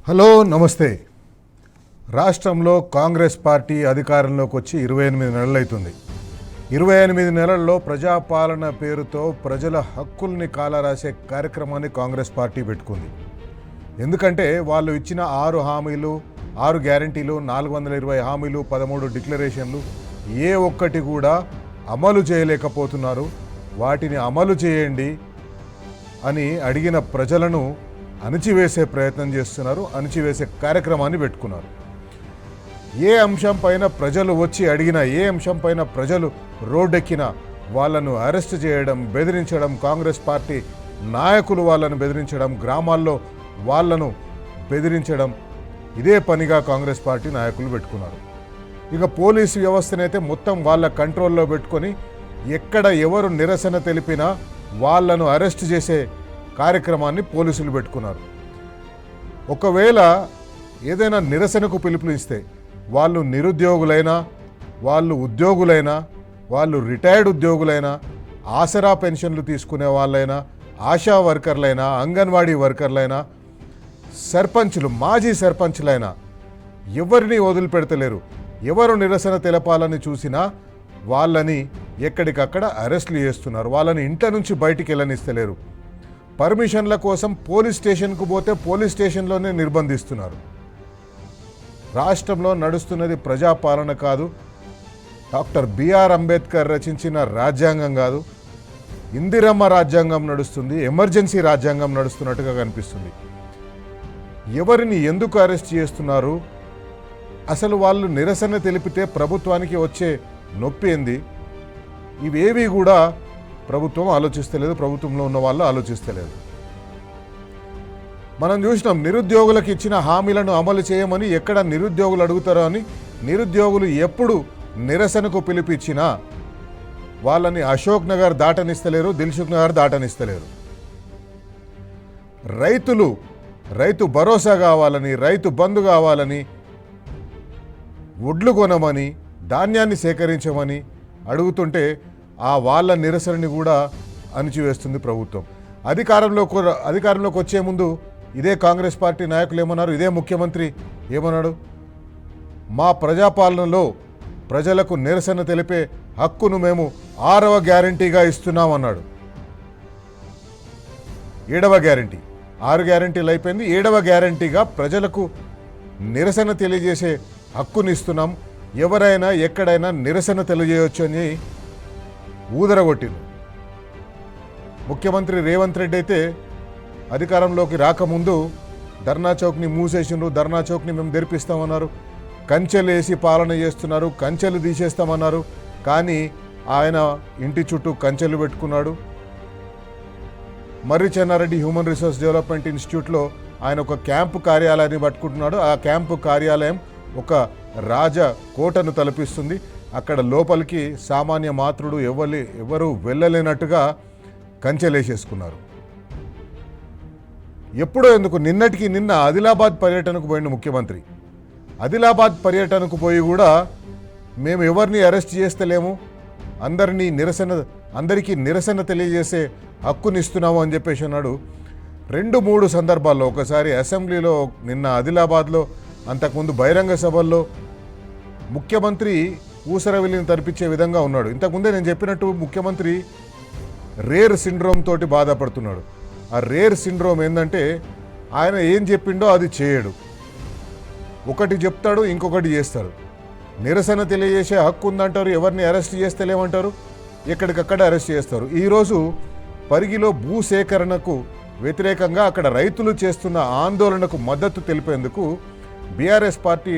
Hello నమస్తే. రాష్ట్రంలో Congress party అధికారంలోకి వచ్చి 28 నెలలు అవుతుంది. 28 నెలల్లో ప్రజాపాలన పేరుతో ప్రజల హక్కుల్ని కాలరాసే కార్యక్రమాన్ని కాంగ్రెస్ పార్టీ పెట్టుకుంది. ఎందుకంటే వాళ్ళు ఇచ్చిన 6 హామీలు, 6 గ్యారంటీలు, 420 హామీలు, 13 డిక్లరేషన్లు ఏ ఒక్కటి కూడా అమలు చేయలేకపోతున్నారు. వాటిని అమలు చేయండి అని అడిగిన ప్రజలను అణిచివేసే ప్రయత్నం చేస్తున్నారు. అణిచివేసే కార్యక్రమాన్ని పెట్టుకున్నారు. ఏ అంశం పైన ప్రజలు వచ్చి అడిగినా, ఏ అంశం పైన ప్రజలు రోడ్డెక్కినా వాళ్ళను అరెస్ట్ చేయడం, బెదిరించడం, కాంగ్రెస్ పార్టీ నాయకులు వాళ్ళను బెదిరించడం, గ్రామాల్లో వాళ్ళను బెదిరించడం, ఇదే పనిగా కాంగ్రెస్ పార్టీ నాయకులు పెట్టుకున్నారు. ఇక పోలీసు వ్యవస్థనైతే మొత్తం వాళ్ళ కంట్రోల్లో పెట్టుకొని ఎక్కడ ఎవరు నిరసన తెలిపినా వాళ్ళను అరెస్ట్ చేసే కార్యక్రమాన్ని పోలీసులు పెట్టుకున్నారు. ఒకవేళ ఏదైనా నిరసనకు పిలుపునిస్తే వాళ్ళు నిరుద్యోగులైనా, వాళ్ళు ఉద్యోగులైనా, వాళ్ళు రిటైర్డ్ ఉద్యోగులైనా, ఆసరా పెన్షన్లు తీసుకునే వాళ్ళైనా, ఆశా వర్కర్లైనా, అంగన్వాడీ వర్కర్లైనా, సర్పంచులు, మాజీ సర్పంచులైనా ఎవరిని వదిలిపెడతలేరు. ఎవరు నిరసన తెలపాలని చూసినా వాళ్ళని ఎక్కడికక్కడ అరెస్టులు చేస్తున్నారు. వాళ్ళని ఇంట్లో నుంచి బయటికి వెళ్ళనిస్తలేరు. పర్మిషన్ల కోసం పోలీస్ స్టేషన్కు పోతే పోలీస్ స్టేషన్లోనే నిర్బంధిస్తున్నారు. రాష్ట్రంలో నడుస్తున్నది ప్రజాపాలన కాదు, డాక్టర్ బిఆర్ అంబేద్కర్ రచించిన రాజ్యాంగం కాదు, ఇందిరమ్మ రాజ్యాంగం నడుస్తుంది, ఎమర్జెన్సీ రాజ్యాంగం నడుస్తున్నట్టుగా కనిపిస్తుంది. ఎవరిని ఎందుకు అరెస్ట్ చేస్తున్నారు? అసలు వాళ్ళు నిరసన తెలిపితే ప్రభుత్వానికి వచ్చే నొప్పి ఏంది? ఇవేవి కూడా ప్రభుత్వం ఆలోచిస్తలేదు, ప్రభుత్వంలో ఉన్న వాళ్ళు ఆలోచిస్తలేదు. మనం చూసినాం, నిరుద్యోగులకు ఇచ్చిన హామీలను అమలు చేయమని ఎక్కడ నిరుద్యోగులు అడుగుతారో అని నిరుద్యోగులు ఎప్పుడు నిరసనకు పిలిపించినా వాళ్ళని అశోక్ నగర్ దాటనిస్తలేరు, దిల్సుఖ్ నగర్ దాటనిస్తలేరు. రైతు భరోసా కావాలని, రైతు బంధు కావాలని, ఒడ్లు కొనమని, ధాన్యాన్ని సేకరించమని అడుగుతుంటే ఆ వాళ్ళ నిరసనని కూడా అణిచివేస్తుంది ప్రభుత్వం. అధికారంలోకి వచ్చే ముందు ఇదే కాంగ్రెస్ పార్టీ నాయకులు ఏమన్నారు, ఇదే ముఖ్యమంత్రి ఏమన్నాడు? మా ప్రజాపాలనలో ప్రజలకు నిరసన తెలిపే హక్కును మేము 6వ గ్యారంటీగా ఇస్తున్నామన్నాడు. 7వ గ్యారంటీ, 6 గ్యారంటీలు అయిపోయింది, 7వ గ్యారంటీగా ప్రజలకు నిరసన తెలియజేసే హక్కుని ఇస్తున్నాం, ఎవరైనా ఎక్కడైనా నిరసన తెలియజేయవచ్చు అని ఊదరగొట్టింది. ముఖ్యమంత్రి రేవంత్ రెడ్డి అయితే అధికారంలోకి రాకముందు ధర్నా చౌక్ని మూసేసిండ్రు, ధర్నా చౌక్ని మేము తెరిపిస్తామన్నారు, కంచెలు వేసి పాలన చేస్తున్నారు, కంచెలు తీసేస్తామన్నారు. కానీ ఆయన ఇంటి చుట్టూ కంచెలు పెట్టుకున్నాడు. మర్రి చెన్నారెడ్డి హ్యూమన్ రిసోర్స్ డెవలప్మెంట్ ఇన్స్టిట్యూట్లో ఆయన ఒక క్యాంపు కార్యాలయాన్ని పట్టుకుంటున్నాడు. ఆ క్యాంపు కార్యాలయం ఒక రాజకోటను తలపిస్తుంది. అక్కడ లోపలికి సామాన్య మాతృడు ఎవరు వెళ్ళలేనట్టుగా కంచెలేసేసుకున్నారు. ఎప్పుడో ఎందుకు, నిన్నటికి నిన్న ఆదిలాబాద్ పర్యటనకు పోయిన ముఖ్యమంత్రి, ఆదిలాబాద్ పర్యటనకు పోయి కూడా మేము ఎవరిని అరెస్ట్ చేస్తలేము, అందరికీ నిరసన తెలియజేసే హక్కునిస్తున్నాము అని చెప్పేసి అన్నాడు. 2-3 సందర్భాల్లో, ఒకసారి అసెంబ్లీలో, నిన్న ఆదిలాబాద్లో, అంతకుముందు బహిరంగ సభల్లో ముఖ్యమంత్రి ఊసరవిల్లిని తరిపించే విధంగా ఉన్నాడు. ఇంతకుముందే నేను చెప్పినట్టు ముఖ్యమంత్రి రేర్ సిండ్రోమ్ తోటి బాధపడుతున్నాడు. ఆ రేర్ సిండ్రోమ్ ఏంటంటే ఆయన ఏం చెప్పిండో అది చేయడు, ఒకటి చెప్తాడు ఇంకొకటి చేస్తాడు. నిరసన తెలియజేసే హక్కు ఉందంటారు, ఎవరిని అరెస్ట్ చేస్తలేమంటారు, ఎక్కడికక్కడ అరెస్ట్ చేస్తారు. ఈరోజు పరిగిలో భూసేకరణకు వ్యతిరేకంగా అక్కడ రైతులు చేస్తున్న ఆందోళనకు మద్దతు తెలిపేందుకు BRS party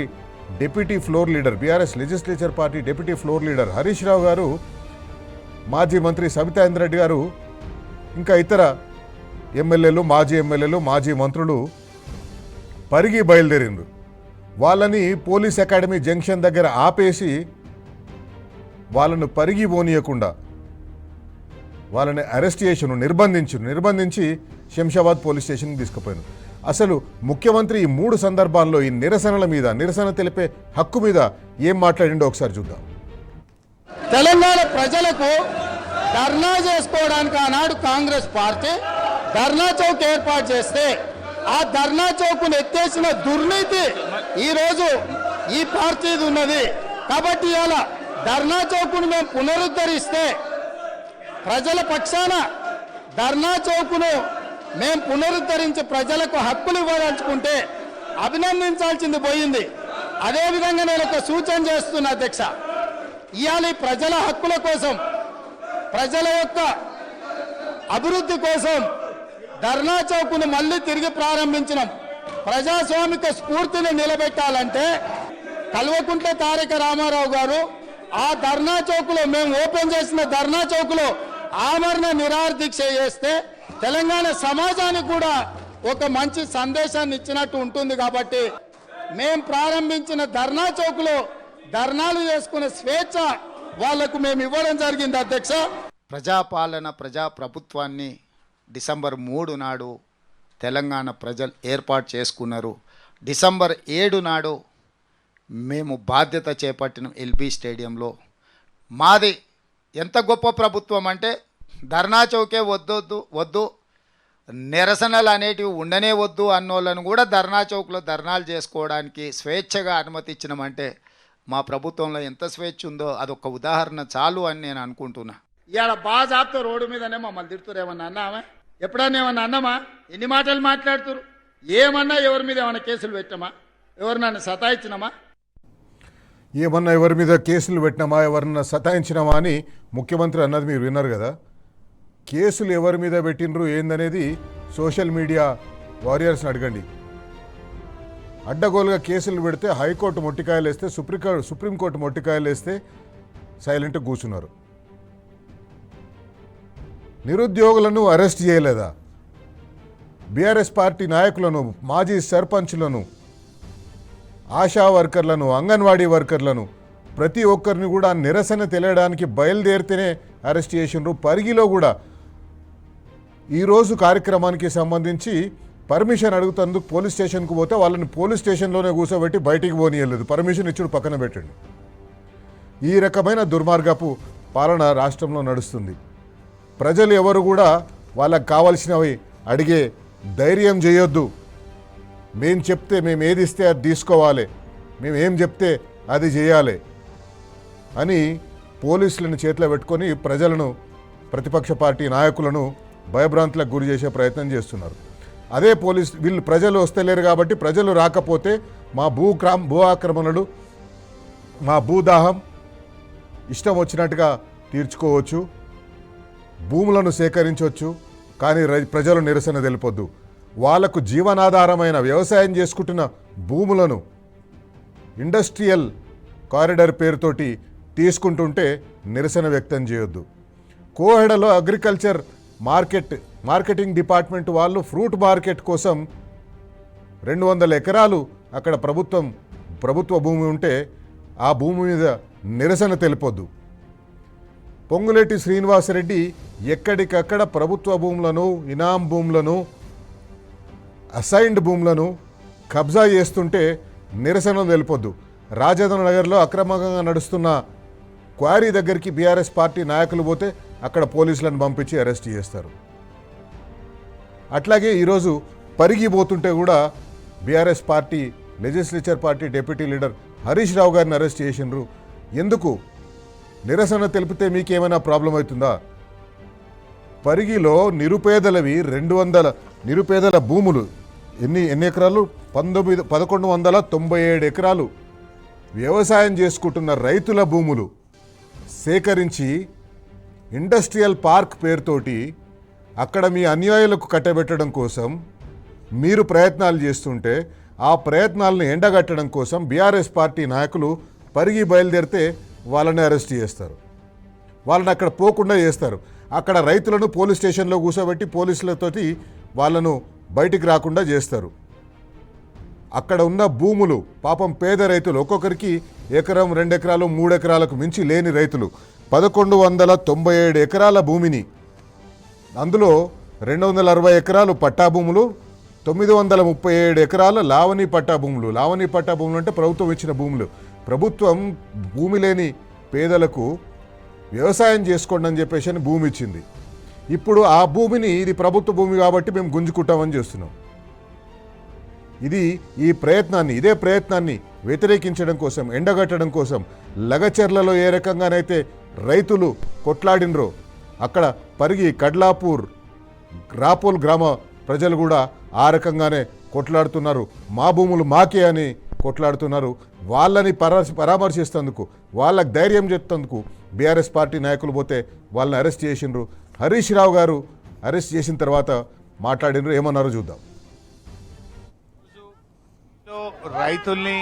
deputy floor leader, BRS legislature party deputy floor leader Harish Rao garu, మాజీ మంత్రి సబితా ఇంద్రారెడ్డి గారు, ఇంకా ఇతర ఎమ్మెల్యేలు, మాజీ మంత్రులు పరిగి బయలుదేరిండ్రు. వాళ్ళని పోలీస్ అకాడమీ జంక్షన్ దగ్గర ఆపేసి వాళ్ళను పరిగి పోనీయకుండా వాళ్ళని అరెస్ట్ చేసి నిర్బంధించి శంషాబాద్ పోలీస్ స్టేషన్కి తీసుకుపోయాను. అసలు ముఖ్యమంత్రి ఈ 3 సందర్భాల్లో ఈ నిరసనల మీద, నిరసన తెలిపే హక్కు మీద ఏం మాట్లాడిండో ఒకసారి చూద్దాం. తెలంగాణ ప్రజలకు ధర్నా చేసుకోవడానికి ఆనాడు కాంగ్రెస్ పార్టీ ధర్నా చౌక్ ఏర్పాటు చేస్తే ఆ ధర్నా చౌక్ను ఎత్తేసిన దుర్నీతి ఈరోజు ఈ పార్టీది ఉన్నది. కాబట్టి ఇలా ధర్నా చౌక్ను మేము పునరుద్ధరిస్తే ప్రజల పక్షాన ధర్నా చౌక్ను మేము పునరుద్ధరించి ప్రజలకు హక్కులు ఇవ్వదలుచుకుంటే అభినందించాల్సింది పోయింది. అదేవిధంగా నేను ఒక సూచన చేస్తున్నా అధ్యక్ష, ఇవాళ ఈ ప్రజల హక్కుల కోసం, ప్రజల యొక్క అభివృద్ధి కోసం ధర్నా చౌక్ను మళ్ళీ తిరిగి ప్రారంభించినాం. ప్రజాస్వామిక స్ఫూర్తిని నిలబెట్టాలంటే కల్వకుంట్ల తారక రామారావు గారు ఆ ధర్నా చౌక్లో, మేము ఓపెన్ చేసిన ధర్నా చౌక్లో ఆమరణ నిరాహార దీక్ష చేస్తే తెలంగాణ సమాజానికి కూడా ఒక మంచి సందేశాన్ని ఇచ్చినట్టు ఉంటుంది. కాబట్టి మేము ప్రారంభించిన ధర్నా చౌక్లో ధర్నాలు చేసుకునే స్వేచ్ఛ వాళ్లకు మేము ఇవ్వడం జరిగింది అధ్యక్ష. ప్రజాపాలన ప్రజాప్రభుత్వాన్ని డిసెంబర్ 3 నాడు తెలంగాణ ప్రజలు ఏర్పాటు చేసుకున్నారు. డిసెంబర్ 7 నాడు మేము బాధ్యత చేపట్టిన ఎల్బీ స్టేడియంలో. మాది ఎంత గొప్ప ప్రభుత్వం అంటే ధర్నా చౌకే వద్దు, నిరసనలు అనేటివి ఉండనే వద్దు అన్నోళ్ళను కూడా ధర్నా చౌక్లో ధర్నాలు చేసుకోవడానికి స్వేచ్ఛగా అనుమతి ఇచ్చినామంటే మా ప్రభుత్వంలో ఎంత స్వేచ్ఛ ఉందో అదొక ఉదాహరణ చాలు అని నేను అనుకుంటున్నా. ఇవాళ బాగా జాబ్తో రోడ్డు మీదనే మమ్మల్ని తిడుతురు. ఏమన్నా అన్నామా? ఎప్పుడన్నా ఏమన్నా అన్నామా? ఎన్ని మాటలు మాట్లాడుతురు? ఏమన్నా ఎవరి మీద ఏమన్నా కేసులు పెట్టామా? ఎవరినన్నా సతాయించినామా? ఏమన్నా ఎవరి మీద కేసులు పెట్టినామా, ఎవరన్నా సతాయించినామా అని ముఖ్యమంత్రి అన్నది మీరు విన్నారు కదా. కేసులు ఎవరి మీద పెట్టినరు ఏందనేది సోషల్ మీడియా వారియర్స్ని అడగండి. అడ్డగోలుగా కేసులు పెడితే హైకోర్టు మొట్టికాయలు వేస్తే, సుప్రీంకోర్టు మొట్టికాయలు వేస్తే సైలెంట్గా కూర్చున్నారు. నిరుద్యోగులను అరెస్ట్ చేయలేదా? బీఆర్ఎస్ పార్టీ నాయకులను, మాజీ సర్పంచ్లను, ఆశా వర్కర్లను, అంగన్వాడీ వర్కర్లను ప్రతి ఒక్కరిని కూడా నిరసన తెలియడానికి బయలుదేరితేనే అరెస్ట్ చేసిండ్రు. పరిగిలో కూడా ఈరోజు కార్యక్రమానికి సంబంధించి పర్మిషన్ అడుగుతందుకు పోలీస్ స్టేషన్కు పోతే వాళ్ళని పోలీస్ స్టేషన్లోనే కూర్చోబెట్టి బయటికి పోనీయలేదు. పర్మిషన్ ఇచ్చుడు పక్కన పెట్టండి. ఈ రకమైన దుర్మార్గపు పాలన రాష్ట్రంలో నడుస్తుంది. ప్రజలు ఎవరు కూడా వాళ్ళకు కావాల్సినవి అడిగే ధైర్యం చేయొద్దు. మేము చెప్తే, మేము ఏది ఇస్తే అది తీసుకోవాలి, మేము ఏం చెప్తే అది చేయాలి అని పోలీసులను చేతిలో పెట్టుకొని ప్రజలను, ప్రతిపక్ష పార్టీ నాయకులను భయభ్రాంతులకు గురి చేసే ప్రయత్నం చేస్తున్నారు. అదే వీళ్ళు ప్రజలు వస్తలేరు కాబట్టి, ప్రజలు రాకపోతే మా భూ ఆక్రమణలు, మా భూదాహం ఇష్టం వచ్చినట్టుగా తీర్చుకోవచ్చు, భూములను సేకరించవచ్చు. కానీ ప్రజలు నిరసన తెలిపొద్దు. వాళ్లకు జీవనాధారమైన వ్యవసాయం చేసుకుంటున్న భూములను ఇండస్ట్రియల్ కారిడార్ పేరుతోటి తీసుకుంటుంటే నిరసన వ్యక్తం చేయొద్దు. కోహెడలో అగ్రికల్చర్ మార్కెటింగ్ డిపార్ట్మెంట్ వాళ్ళు ఫ్రూట్ మార్కెట్ కోసం 200 ఎకరాలు అక్కడ ప్రభుత్వ భూమి ఉంటే ఆ భూమి మీద నిరసన తెలిపొద్దు. పొంగులేటి శ్రీనివాసరెడ్డి ఎక్కడికక్కడ ప్రభుత్వ భూములను, ఇనాం భూములను, అసైన్డ్ భూములను కబ్జా చేస్తుంటే నిరసన తెలిపొద్దు. రాజేంద్ర నగర్లో అక్రమంగా నడుస్తున్న క్వారీ దగ్గరికి బీఆర్ఎస్ పార్టీ నాయకులు పోతే అక్కడ పోలీసులను పంపించి అరెస్ట్ చేస్తారు. అట్లాగే ఈరోజు పరిగి పోతుంటే కూడా BRS party legislature party deputy leader Harish Rao గారిని అరెస్ట్ చేసిండ్రు. ఎందుకు? నిరసన తెలిపితే మీకేమైనా ప్రాబ్లం అవుతుందా? పరిగిలో నిరుపేదలవి 200 నిరుపేదల భూములు ఎన్ని ఎకరాలు? 1197 ఎకరాలు వ్యవసాయం చేసుకుంటున్న రైతుల భూములు సేకరించి ఇండస్ట్రియల్ పార్క్ పేరుతోటి అక్కడ మీ అన్యాయులకు కట్టబెట్టడం కోసం మీరు ప్రయత్నాలు చేస్తుంటే ఆ ప్రయత్నాలను ఎండగట్టడం కోసం బీఆర్ఎస్ పార్టీ నాయకులు పరిగి బయలుదేరితే వాళ్ళని అరెస్ట్ చేస్తారు. వాళ్ళని అక్కడ పోకుండా చేస్తారు. అక్కడ రైతులను పోలీస్ స్టేషన్లో కూర్చోబెట్టి పోలీసులతోటి వాళ్ళను బయటికి రాకుండా చేస్తారు. అక్కడ ఉన్న భూములు పాపం పేద రైతులు, ఒక్కొక్కరికి ఎకరం, 2 ఎకరాలు, 3 ఎకరాలకు మించి లేని రైతులు 1197 ఎకరాల భూమిని, అందులో 260 ఎకరాలు పట్టా భూములు, 937 ఎకరాల లావణీ పట్టా భూములు. లావణీ పట్టా భూములు అంటే ప్రభుత్వం ఇచ్చిన భూములు. ప్రభుత్వం భూమి లేని పేదలకు వ్యవసాయం చేసుకోండి అని చెప్పేసి అని భూమి ఇచ్చింది. ఇప్పుడు ఆ భూమిని, ఇది ప్రభుత్వ భూమి కాబట్టి మేము గుంజుకుంటామని చేస్తున్నాం. ఇదే ప్రయత్నాన్ని వ్యతిరేకించడం కోసం, ఎండగట్టడం కోసం లగచెర్లలో ఏ రకంగానైతే రైతులు కొట్లాడినరో అక్కడ పరిగి, కడ్లాపూర్, రాపోల్ గ్రామ ప్రజలు కూడా ఆ రకంగానే కొట్లాడుతున్నారు. మా భూములు మాకే అని కొట్లాడుతున్నారు. వాళ్ళని పరామర్శిస్తేందుకు, వాళ్ళకి ధైర్యం చెప్తేందుకు బీఆర్ఎస్ పార్టీ నాయకులు పోతే వాళ్ళని అరెస్ట్ చేసిండ్రు. హరీష్ రావు గారు అరెస్ట్ చేసిన తర్వాత మాట్లాడినరు. ఏమన్నారో చూద్దాం. రైతుల్ని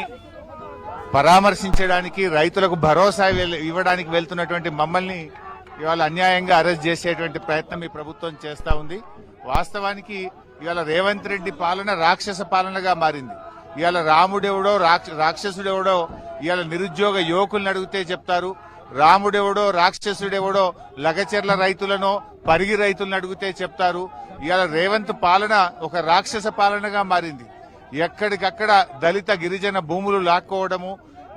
పరామర్శించడానికి, రైతులకు భరోసా ఇవ్వడానికి వెళ్తున్నటువంటి మమ్మల్ని ఇవాళ అన్యాయంగా అరెస్ట్ చేసేటువంటి ప్రయత్నం ఈ ప్రభుత్వం చేస్తా ఉంది. వాస్తవానికి ఇవాళ రేవంత్ రెడ్డి పాలన రాక్షస పాలనగా మారింది. ఇవాళ రాముడెవడో రాక్షసుడెవడో ఇవాళ నిరుద్యోగ యువకుల్ని అడిగితే చెప్తారు. రాముడెవడో రాక్షసుడెవడో లగచెర్ల రైతులను, పరిగి రైతులను అడిగితే చెప్తారు. ఇవాళ రేవంత్ పాలన ఒక రాక్షస పాలనగా మారింది. ఎక్కడికక్కడ దళిత గిరిజన భూములు లాక్కోవడము,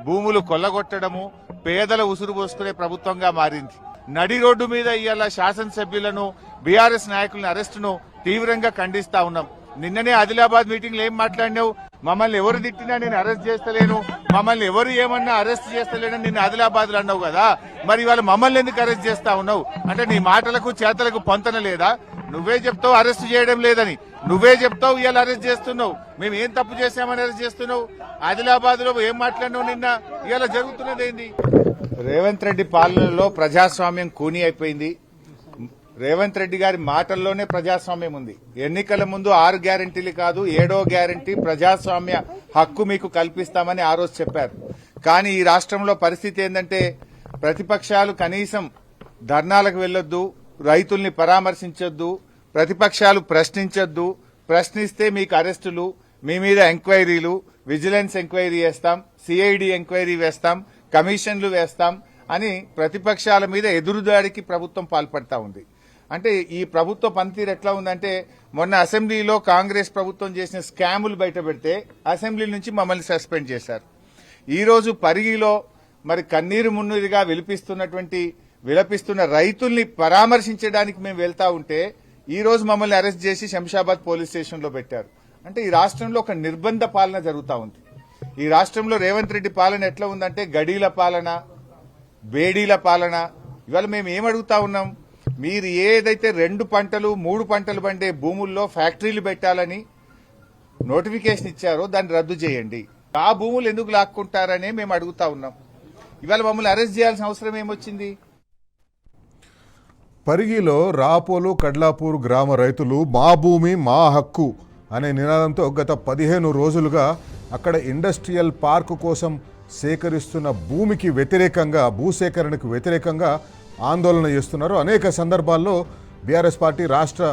భూములు కొల్లగొట్టడము, పేదల ఉసురు పోసుకునే ప్రభుత్వంగా మారింది. నడి రోడ్డు మీద ఇవాళ శాసనసభ్యులను, బీఆర్ఎస్ నాయకులను అరెస్టును తీవ్రంగా ఖండిస్తా ఉన్నాం. నిన్ననే ఆదిలాబాద్ మీటింగ్ లో ఏం మాట్లాడినావు? మమ్మల్ని ఎవరు తిట్టినా నేను అరెస్ట్ చేస్తలేను, మమ్మల్ని ఎవరు ఏమన్నా అరెస్ట్ చేస్తలేనని నిన్ను ఆదిలాబాద్ లో అన్నావు కదా. మరి ఇవాళ మమ్మల్ని ఎందుకు అరెస్ట్ చేస్తా ఉన్నావు? అంటే నీ మాటలకు చేతలకు పొంతన లేదా? నువ్వే చెప్తావు అరెస్ట్ చేయడం లేదని, నువ్వే చెప్తావు ఇవాళ అరెస్ట్ చేస్తున్నావు. మేము ఏం తప్పు చేశామని అరెస్ట్ చేస్తున్నావు? ఆదిలాబాద్ లో ఏం మాట్లాడినావు నిన్న? ఇవాళ జరుగుతున్నది ఏంది? రేవంత్ రెడ్డి పాలనలో ప్రజాస్వామ్యం కూని అయిపోయింది. రేవంత్ రెడ్డి గారి మాటల్లోనే ప్రజాస్వామ్యం ఉంది. ఎన్నికల ముందు 6 గ్యారెంటీలు కాదు 7వ గ్యారెంటీ ప్రజాస్వామ్య హక్కు మీకు కల్పిస్తామని ఆ రోజు చెప్పారు. కానీ ఈ రాష్ట్రంలో పరిస్థితి ఏంటంటే ప్రతిపక్షాలు కనీసం ధర్నాలకు వెళ్లొద్దు, రైతుల్ని పరామర్శించొద్దు, ప్రతిపక్షాలు ప్రశ్నించొద్దు, ప్రశ్నిస్తే మీకు అరెస్టులు, మీ మీద ఎంక్వైరీలు, విజిలెన్స్ ఎంక్వైరీ వేస్తాం, సిఐడి ఎంక్వైరీ వేస్తాం, కమిషన్లు వేస్తాం అని ప్రతిపక్షాల మీద ఎదురుదాడికి ప్రభుత్వం పాల్పడతా ఉంది. అంటే ఈ ప్రభుత్వ పనితీరు ఎట్లా ఉందంటే, మొన్న అసెంబ్లీలో కాంగ్రెస్ ప్రభుత్వం చేసిన స్కాములు బయట పెడితే అసెంబ్లీ నుంచి మమ్మల్ని సస్పెండ్ చేశారు. ఈ రోజు పరిగిలో మరి కన్నీరు మున్నీరుగా విలపిస్తున్న రైతుల్ని పరామర్శించడానికి మేము వెళ్తా ఉంటే ఈ రోజు మమ్మల్ని అరెస్ట్ చేసి శంషాబాద్ పోలీస్ స్టేషన్ లో పెట్టారు. అంటే ఈ రాష్ట్రంలో ఒక నిర్బంధ పాలన జరుగుతా ఉంది. ఈ రాష్ట్రంలో రేవంత్ రెడ్డి పాలన ఎట్లా ఉందంటే గడీల పాలన, బేడీల పాలన. ఇవాళ మేము ఏమడుగుతా ఉన్నాం? మీరు ఏదైతే 2 పంటలు 3 పంటలు పండే భూముల్లో ఫ్యాక్టరీలు పెట్టాలని నోటిఫికేషన్ ఇచ్చారో దాన్ని రద్దు చేయండి. ఆ భూములు ఎందుకు లాక్కుంటారనే మేము అడుగుతా ఉన్నాం. ఇవాళ మమ్మల్ని అరెస్ట్ చేయాల్సిన అవసరం ఏమొచ్చింది? పరిగిలో రాపోలు, కడ్లాపూర్ గ్రామ రైతులు మా భూమి మా హక్కు అనే నినాదంతో గత 15 రోజులుగా అక్కడ ఇండస్ట్రియల్ పార్కు కోసం సేకరిస్తున్న భూమికి వ్యతిరేకంగా, భూసేకరణకు వ్యతిరేకంగా ఆందోళన చేస్తున్నారు. అనేక సందర్భాల్లో బీఆర్ఎస్ పార్టీ రాష్ట్ర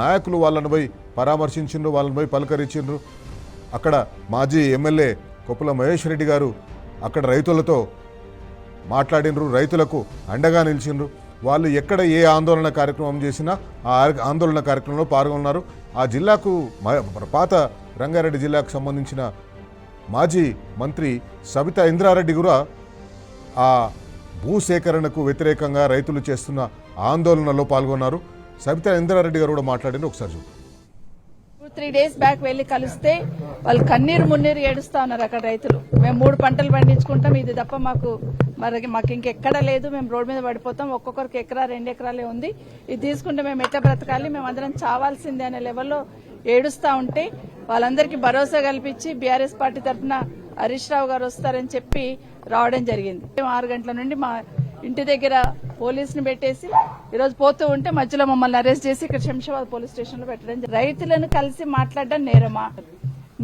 నాయకులు వాళ్ళని పోయి పరామర్శించిండ్రు, వాళ్ళని పోయి పలకరించిండ్రు. అక్కడ మాజీ ఎమ్మెల్యే కొప్పుల మహేష్ రెడ్డి గారు అక్కడ రైతులతో మాట్లాడినరు, రైతులకు అండగా నిలిచిండ్రు. వాళ్ళు ఎక్కడ ఏ ఆందోళన కార్యక్రమం చేసినా ఆ ఆందోళన కార్యక్రమంలో పాల్గొన్నారు. ఆ జిల్లాకు, పాత రంగారెడ్డి జిల్లాకు సంబంధించిన మాజీ మంత్రి సబితా ఇంద్రారెడ్డి కూడా ఆ భూసేకరణకు వ్యతిరేకంగా రైతులు చేస్తున్న ఆందోళనలో పాల్గొన్నారు. సబితా ఇంద్రారెడ్డి గారు కూడా మాట్లాడిన ఒకసారి చూద్దాం. 3 డేస్ బ్యాక్ వెళ్లి కలిస్తే వాళ్ళు కన్నీరు మున్నీరు ఏడుస్తా ఉన్నారు. అక్కడ రైతులు, మేము 3 పంటలు పండించుకుంటాం, ఇది తప్ప మాకు ఇంకెక్కడా లేదు, మేము రోడ్ మీద పడిపోతాం, ఒక్కొక్కరికి ఎకరా 2 ఎకరాలే ఉంది, ఇది తీసుకుంటే మేము ఎట్లా బ్రతకాలి, మేము అందరం చావాల్సిందే అనే లెవెల్లో ఏడుస్తా ఉంటే వాళ్ళందరికీ భరోసా కల్పించి బీఆర్ఎస్ పార్టీ తరఫున హరీష్ రావు గారు వస్తారని చెప్పి రావడం జరిగింది. 6 గంటల నుండి మా ఇంటి దగ్గర పోలీసుని పెట్టేసి ఈరోజు పోతూ ఉంటే మధ్యలో మమ్మల్ని అరెస్ట్ చేసి ఇక్కడ శంషాబాద్ పోలీస్ స్టేషన్ లో పెట్టడం. రైతులను కలిసి మాట్లాడడం నేరమా?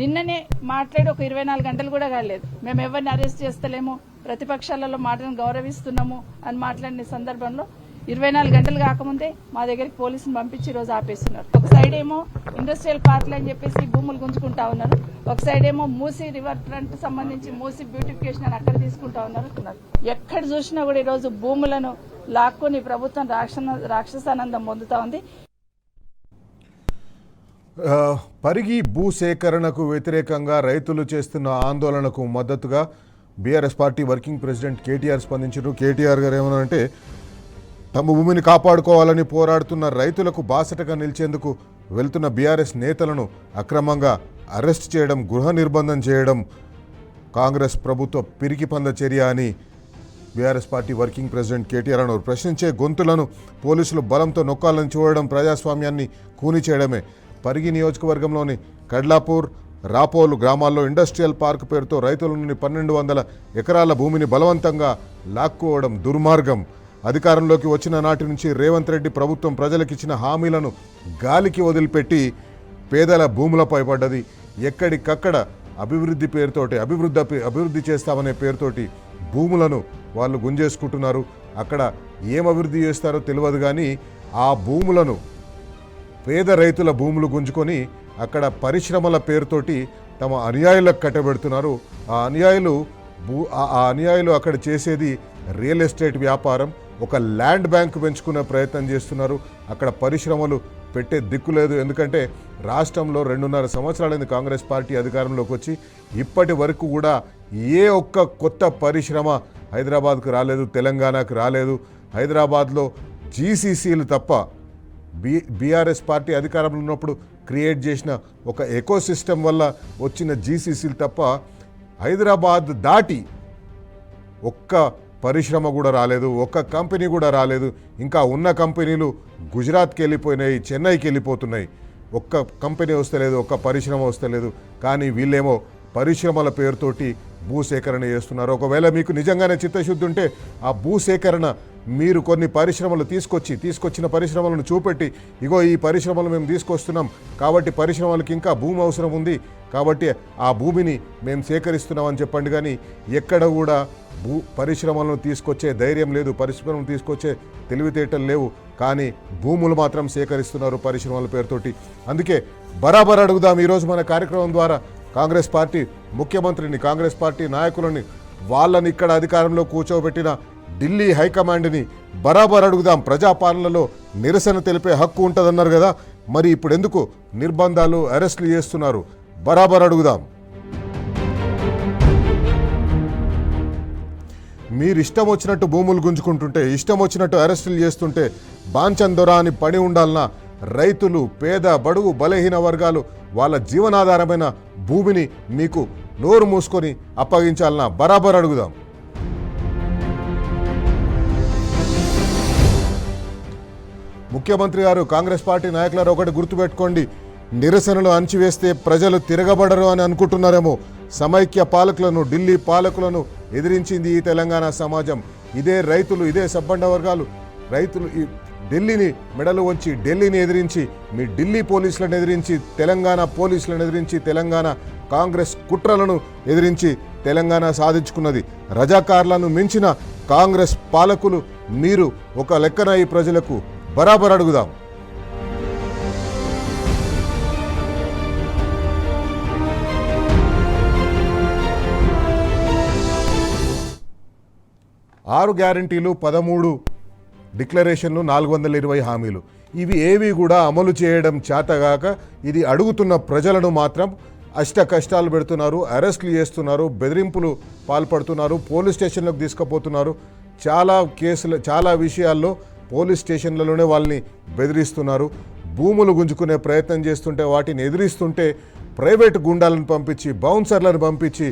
నిన్ననే మాట్లాడి ఒక 24 గంటలు కూడా కాలేదు, మేము ఎవరిని అరెస్ట్ చేస్తలేము, ప్రతిపక్షాలలో మాటలను గౌరవిస్తున్నాము అని మాట్లాడిన సందర్భంలో 24 గంటలు కాకముందే మా దగ్గరికి పోలీసుని పంపించి ఈ రోజు ఆపేస్తున్నారు. ఒక సైడ్ ఏమో ఇండస్ట్రియల్ పార్క్లు అని చెప్పేసి భూములు గుంజుకుంటా ఉన్నారు, ఒక సైడ్ ఏమో మూసీ రివర్ ఫ్రంట్ సంబంధించి మూసీ బ్యూటిఫికేషన్ అని అక్కడ తీసుకుంటా ఉన్నారు. ఎక్కడ చూసినా కూడా ఈ రోజు భూములను లాక్కొని ప్రభుత్వం రాక్షసానందం పొందుతా ఉంది. పరిగి భూసేకరణకు వ్యతిరేకంగా రైతులు చేస్తున్న ఆందోళనకు మద్దతుగా BRS party working president KTR స్పందించారు. కేటీఆర్ గారు ఏమన్నారంటే, తమ భూమిని కాపాడుకోవాలని పోరాడుతున్న రైతులకు బాసటగా నిలిచేందుకు వెళ్తున్న బీఆర్ఎస్ నేతలను అక్రమంగా అరెస్ట్ చేయడం, గృహ నిర్బంధం చేయడం కాంగ్రెస్ ప్రభుత్వ పిరికిపంద చర్య అని BRS party working president KTR అన్నారు. ప్రశ్నించే గొంతులను పోలీసులు బలంతో నొక్కాలని చూడడం ప్రజాస్వామ్యాన్ని కూని చేయడమే. పరిగి నియోజకవర్గంలోని కడ్లాపూర్, రాపోలు గ్రామాల్లో ఇండస్ట్రియల్ పార్క్ పేరుతో రైతుల నుండి 1200 ఎకరాల భూమిని బలవంతంగా లాక్కోవడం దుర్మార్గం. అధికారంలోకి వచ్చిన నాటి నుంచి రేవంత్ రెడ్డి ప్రభుత్వం ప్రజలకిచ్చిన హామీలను గాలికి వదిలిపెట్టి పేదల భూములపై పడ్డది. ఎక్కడికక్కడ అభివృద్ధి పేరుతోటి అభివృద్ధి చేస్తామనే పేరుతోటి భూములను వాళ్ళు గుంజేసుకుంటున్నారు. అక్కడ ఏం అభివృద్ధి చేస్తారో తెలియదు, కానీ ఆ భూములను పేద రైతుల భూములు గుంజుకొని అక్కడ పరిశ్రమల పేరుతోటి తమ అనుయాయులకు కట్టబెడుతున్నారు. ఆ అనుయాయులు అక్కడ చేసేది రియల్ ఎస్టేట్ వ్యాపారం, ఒక ల్యాండ్ బ్యాంక్ పెంచుకునే ప్రయత్నం చేస్తున్నారు. అక్కడ పరిశ్రమలు పెట్టే దిక్కు లేదు. ఎందుకంటే రాష్ట్రంలో 2.5 సంవత్సరాలైంది కాంగ్రెస్ పార్టీ అధికారంలోకి వచ్చి, ఇప్పటి వరకు కూడా ఏ ఒక్క కొత్త పరిశ్రమ హైదరాబాద్కు రాలేదు, తెలంగాణకు రాలేదు. హైదరాబాద్లో జీసీసీలు తప్ప బీఆర్ఎస్ పార్టీ అధికారంలో ఉన్నప్పుడు క్రియేట్ చేసిన ఒక ఎకోసిస్టమ్ వల్ల వచ్చిన జీసీసీలు తప్ప హైదరాబాద్ దాటి ఒక్క పరిశ్రమ కూడా రాలేదు, ఒక్క కంపెనీ కూడా రాలేదు. ఇంకా ఉన్న కంపెనీలు గుజరాత్కి వెళ్ళిపోయినాయి, చెన్నైకి వెళ్ళిపోతున్నాయి. ఒక్క కంపెనీ వస్తలేదు, ఒక్క పరిశ్రమ వస్తలేదు. కానీ వీళ్ళేమో పరిశ్రమల పేరుతోటి భూసేకరణ చేస్తున్నారు. ఒకవేళ మీకు నిజంగానే చిత్తశుద్ధి ఉంటే ఆ భూసేకరణ మీరు కొన్ని పరిశ్రమలు తీసుకొచ్చిన పరిశ్రమలను చూపెట్టి, ఇగో ఈ పరిశ్రమలు మేము తీసుకొస్తున్నాం కాబట్టి పరిశ్రమలకు ఇంకా భూమి అవసరం ఉంది కాబట్టి ఆ భూమిని మేము సేకరిస్తున్నామని చెప్పండి. కానీ ఎక్కడ కూడా పరిశ్రమలను తీసుకొచ్చే ధైర్యం లేదు, పరిశ్రమలను తీసుకొచ్చే తెలివితేటలు లేవు. కానీ భూములు మాత్రం సేకరిస్తున్నారు పరిశ్రమల పేరుతోటి. అందుకే బరాబర్ అడుగుదాం ఈరోజు మన కార్యక్రమం ద్వారా కాంగ్రెస్ పార్టీ ముఖ్యమంత్రిని, కాంగ్రెస్ పార్టీ నాయకులని, వాళ్ళని ఇక్కడ అధికారంలో కూర్చోబెట్టిన ఢిల్లీ హైకమాండ్ని బరాబర్ అడుగుదాం. ప్రజాపాలనలో నిరసన తెలిపే హక్కు ఉంటుందన్నారు కదా, మరి ఇప్పుడు ఎందుకు నిర్బంధాలు, అరెస్టులు చేస్తున్నారు? బరాబర్ అడుగుదాం. మీరు ఇష్టం వచ్చినట్టు భూములు గుంజుకుంటుంటే, ఇష్టం వచ్చినట్టు అరెస్టులు చేస్తుంటే బాంచందొర అని పని ఉండాలన్నా? రైతులు, పేద, బడుగు, బలహీన వర్గాలు వాళ్ళ జీవనాధారమైన భూమిని మీకు నోరు మూసుకొని అప్పగించాలన్నా? బరాబర్ అడుగుదాం. ముఖ్యమంత్రి గారు, కాంగ్రెస్ పార్టీ నాయకులారు ఒకటి గుర్తుపెట్టుకోండి, నిరసనలు అణచివేస్తే ప్రజలు తిరగబడరు అని అనుకుంటున్నారేమో. సమైక్య పాలకులను, ఢిల్లీ పాలకులను ఎదిరించింది ఈ తెలంగాణ సమాజం. ఇదే రైతులు, ఇదే సబ్బండ వర్గాలు రైతులు ఈ ఢిల్లీని మెడలు వంచి, ఢిల్లీని ఎదిరించి, మీ ఢిల్లీ పోలీసులను ఎదిరించి, తెలంగాణ పోలీసులను ఎదిరించి, తెలంగాణ కాంగ్రెస్ కుట్రలను ఎదిరించి తెలంగాణ సాధించుకున్నది. రజాకార్లను మించిన కాంగ్రెస్ పాలకులు మీరు ఒక లెక్కన ఈ ప్రజలకు బరాబర్ అడుగుదాం. ఆరు గ్యారంటీలు, 13 డిక్లరేషన్లు, 420 హామీలు, ఇవి ఏవి కూడా అమలు చేయడం చేతగాక ఇది అడుగుతున్న ప్రజలను మాత్రం అష్ట కష్టాలు పెడుతున్నారు, అరెస్టులు చేస్తున్నారు, బెదిరింపులు పాల్పడుతున్నారు, పోలీస్ స్టేషన్లకు తీసుకుపోతున్నారు. చాలా విషయాల్లో పోలీస్ స్టేషన్లలోనే వాళ్ళని బెదిరిస్తున్నారు. భూములు గుంజుకునే ప్రయత్నం చేస్తుంటే, వాటిని ఎదిరిస్తుంటే ప్రైవేటు గుండాలను పంపించి, బౌన్సర్లను పంపించి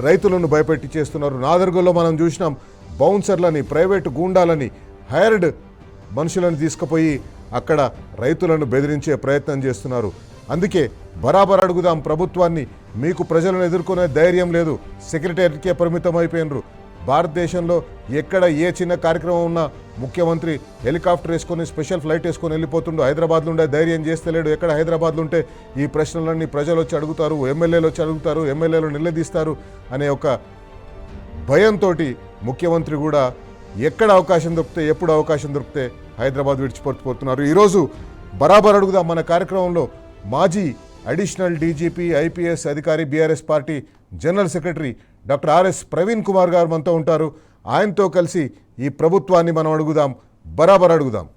రైతులను భయపెట్టి చేస్తున్నారు. నాదర్గల్లో మనం చూసినాం, బౌన్సర్లని, ప్రైవేటు గూండాలని, హైర్డ్ మనుషులను తీసుకుపోయి అక్కడ రైతులను బెదిరించే ప్రయత్నం చేస్తున్నారు. అందుకే బరాబర్ అడుగుదాం ప్రభుత్వాన్ని. మీకు ప్రజలను ఎదుర్కొనే ధైర్యం లేదు, సెక్రటేరియట్కే పరిమితం అయిపోయినరు. భారతదేశంలో ఎక్కడ ఏ చిన్న కార్యక్రమం ఉన్నా ముఖ్యమంత్రి హెలికాప్టర్ వేసుకొని, స్పెషల్ ఫ్లైట్ వేసుకొని వెళ్ళిపోతుండు. హైదరాబాద్లో ఉండే ధైర్యం చేస్తలేడు. ఎక్కడ హైదరాబాద్లో ఉంటే ఈ ప్రశ్నలన్నీ ప్రజలు వచ్చి అడుగుతారు, ఎమ్మెల్యేలు వచ్చి అడుగుతారు, ఎమ్మెల్యేలు నిలదీస్తారు అనే ఒక భయంతో ముఖ్యమంత్రి కూడా ఎక్కడ అవకాశం దొరికితే, ఎప్పుడు అవకాశం దొరికితే హైదరాబాద్ విడిచిపోతున్నారు. ఈరోజు బరాబర్ అడుగుదాం మన కార్యక్రమంలో మాజీ అడిషనల్ డీజీపీ, ఐపీఎస్ అధికారి, BRS party general secretary doctor RS Praveen Kumar గారు మనతో ఉంటారు. ఆయనతో కలిసి ఈ ప్రభుత్వాన్ని మనం అడుగుదాం, బరాబర్ అడుగుదాం.